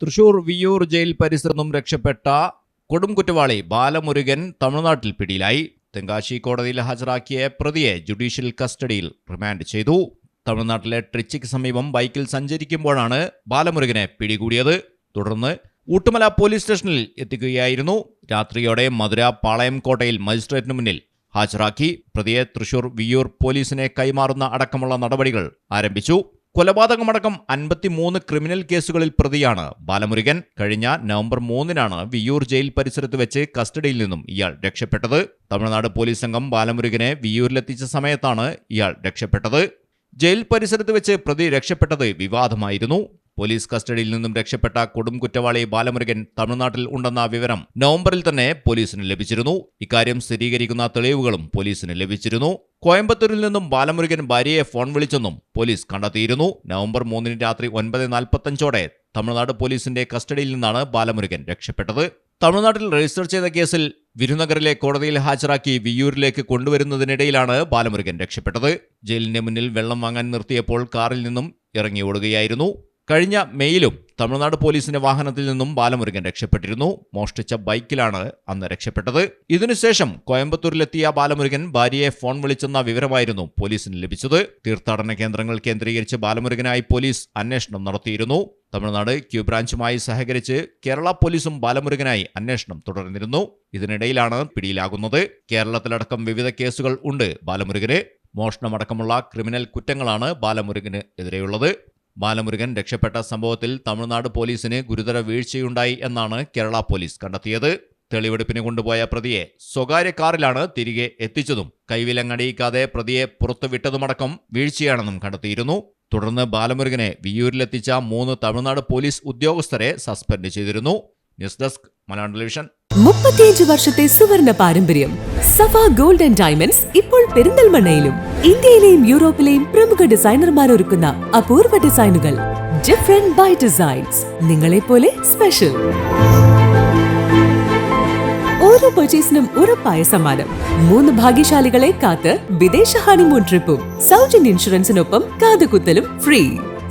Thrissur Viyyur jail പരിസരത്തു നിന്നും രക്ഷപ്പെട്ട കൊടും കുറ്റവാളി ബാലമുരുകൻ തമിഴ്നാട്ടിൽ പിടിയിലായി. തെങ്കാശി കോടതിയിൽ ഹാജരാക്കിയ പ്രതിയെ ജുഡീഷ്യൽ കസ്റ്റഡിയിൽ റിമാൻഡ് ചെയ്തു. തമിഴ്നാട്ടിലെ ട്രിച്ചിക്ക് സമീപം ബൈക്കിൽ സഞ്ചരിക്കുമ്പോഴാണ് ബാലമുരുകനെ പിടികൂടിയത്. തുടർന്ന് ഊട്ടുമല പോലീസ് സ്റ്റേഷനിൽ എത്തിക്കുകയായിരുന്നു. രാത്രിയോടെ മധുര പാളയംകോട്ടയിൽ മജിസ്ട്രേറ്റിന് മുന്നിൽ ഹാജരാക്കി പ്രതിയെ തൃശൂർ വിയ്യൂർ പോലീസിനെ കൈമാറുന്ന അടക്കമുള്ള നടപടികൾ ആരംഭിച്ചു. കൊലപാതകമടക്കം 53 ക്രിമിനൽ കേസുകളിൽ പ്രതിയാണ് ബാലമുരുകൻ. കഴിഞ്ഞ നവംബർ 3-നാണ് വിയ്യൂർ ജയിൽ പരിസരത്ത് വെച്ച് കസ്റ്റഡിയിൽ നിന്നും ഇയാൾ രക്ഷപ്പെട്ടത്. തമിഴ്നാട് പോലീസ് സംഘം ബാലമുരുകനെ വിയ്യൂരിലെത്തിച്ച സമയത്താണ് ഇയാൾ രക്ഷപ്പെട്ടത്. ജയിൽ പരിസരത്ത് വെച്ച് പ്രതി രക്ഷപ്പെട്ടത് വിവാദമായിരുന്നു. പോലീസ് കസ്റ്റഡിയിൽ നിന്നും രക്ഷപ്പെട്ട കൊടും കുറ്റവാളി ബാലമുരുകൻ തമിഴ്നാട്ടിൽ ഉണ്ടെന്ന വിവരം നവംബറിൽ തന്നെ പോലീസിന് ലഭിച്ചിരുന്നു. ഇക്കാര്യം സ്ഥിരീകരിക്കുന്ന തെളിവുകളും പോലീസിന് ലഭിച്ചിരുന്നു. കോയമ്പത്തൂരിൽ നിന്നും ബാലമുരുകൻ ഭാര്യയെ ഫോൺ വിളിച്ചെന്നും പോലീസ് കണ്ടെത്തിയിരുന്നു. നവംബർ 3 രാത്രി 9:45 തമിഴ്നാട് പോലീസിന്റെ കസ്റ്റഡിയിൽ നിന്നാണ് ബാലമുരുകൻ രക്ഷപ്പെട്ടത്. തമിഴ്നാട്ടിൽ രജിസ്റ്റർ ചെയ്ത കേസിൽ വിരുനഗറിലെ കോടതിയിൽ ഹാജരാക്കി വിയ്യൂരിലേക്ക് കൊണ്ടുവരുന്നതിനിടയിലാണ് ബാലമുരുകൻ രക്ഷപ്പെട്ടത്. ജയിലിന്റെ മുന്നിൽ വെള്ളം വാങ്ങാൻ നിർത്തിയപ്പോൾ കാറിൽ നിന്നും ഇറങ്ങി ഓടുകയായിരുന്നു. കഴിഞ്ഞ മെയിലും തമിഴ്നാട് പോലീസിന്റെ വാഹനത്തിൽ നിന്നും ബാലമുരുകൻ രക്ഷപ്പെട്ടിരുന്നു. മോഷ്ടിച്ച ബൈക്കിലാണ് അന്ന് രക്ഷപ്പെട്ടത്. ഇതിനുശേഷം കോയമ്പത്തൂരിലെത്തിയ ബാലമുരുകൻ ഭാര്യയെ ഫോൺ വിളിച്ചെന്ന വിവരമായിരുന്നു പോലീസിന് ലഭിച്ചത്. തീർത്ഥാടന കേന്ദ്രങ്ങൾ കേന്ദ്രീകരിച്ച് ബാലമുരുകനായി പോലീസ് അന്വേഷണം നടത്തിയിരുന്നു. തമിഴ്നാട് ക്യൂ ബ്രാഞ്ചുമായി സഹകരിച്ച് കേരള പോലീസും ബാലമുരുകനായി അന്വേഷണം തുടർന്നിരുന്നു. ഇതിനിടയിലാണ് പിടിയിലാകുന്നത്. കേരളത്തിലടക്കം വിവിധ കേസുകൾ ഉണ്ട് ബാലമുരുകന്. മോഷണമടക്കമുള്ള ക്രിമിനൽ കുറ്റങ്ങളാണ് ബാലമുരുകന് എതിരെയുള്ളത്. ബാലമുരുകൻ രക്ഷപ്പെട്ട സംഭവത്തിൽ തമിഴ്നാട് പോലീസിന് ഗുരുതര വീഴ്ചയുണ്ടായി എന്നാണ് കേരള പോലീസ് കണ്ടെത്തിയത്. തെളിവെടുപ്പിന് കൊണ്ടുപോയ പ്രതിയെ സ്വകാര്യ കാറിലാണ് തിരികെ എത്തിച്ചതും കൈവിലങ്ങടിയിക്കാതെ പ്രതിയെ പുറത്തുവിട്ടതുമടക്കം വീഴ്ചയാണെന്നും കണ്ടെത്തിയിരുന്നു. തുടർന്ന് ബാലമുരുകനെ വിയ്യൂരിലെത്തിച്ച 3 തമിഴ്നാട് പോലീസ് ഉദ്യോഗസ്ഥരെ സസ്പെൻഡ് ചെയ്തിരുന്നു. News desk Malayalam television. 35 വർഷത്തെ സുവർണ പാരമ്പര്യം. സഫ ഗോൾഡ് ആൻഡ് ഡയമണ്ട്സ് ഇപ്പോൾ പെരിന്തൽമണ്ണയിലും. ഇന്ത്യയിലെയും യൂറോപ്പിലെയും പ്രമുഖ ഡിസൈനർമാർ ഒരുക്കുന്ന അപൂർവ ഡിസൈനുകൾ. Different by designs. നിങ്ങളെ പോലെ സ്പെഷ്യൽ. ഓരോ പർച്ചേസിനും ഉറപ്പായ സമ്മാനം. 3 ഭാഗ്യശാലികളെ കാത്ത് വിദേശ ഹണിമൂൺ ട്രിപ്പും സൗജന്യ ഇൻഷുറൻസിനൊപ്പം കാതുകുത്തലും ഫ്രീ.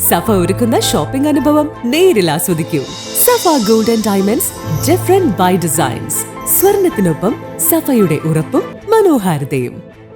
സഫ ഒരുക്കുന്ന ഷോപ്പിംഗ് അനുഭവം നേരിൽ ആസ്വദിക്കൂ. Safa gold and diamonds. Different by designs. സ്വർണത്തിനൊപ്പം സഫയുടെ ഉറപ്പും മനോഹാരിതയും.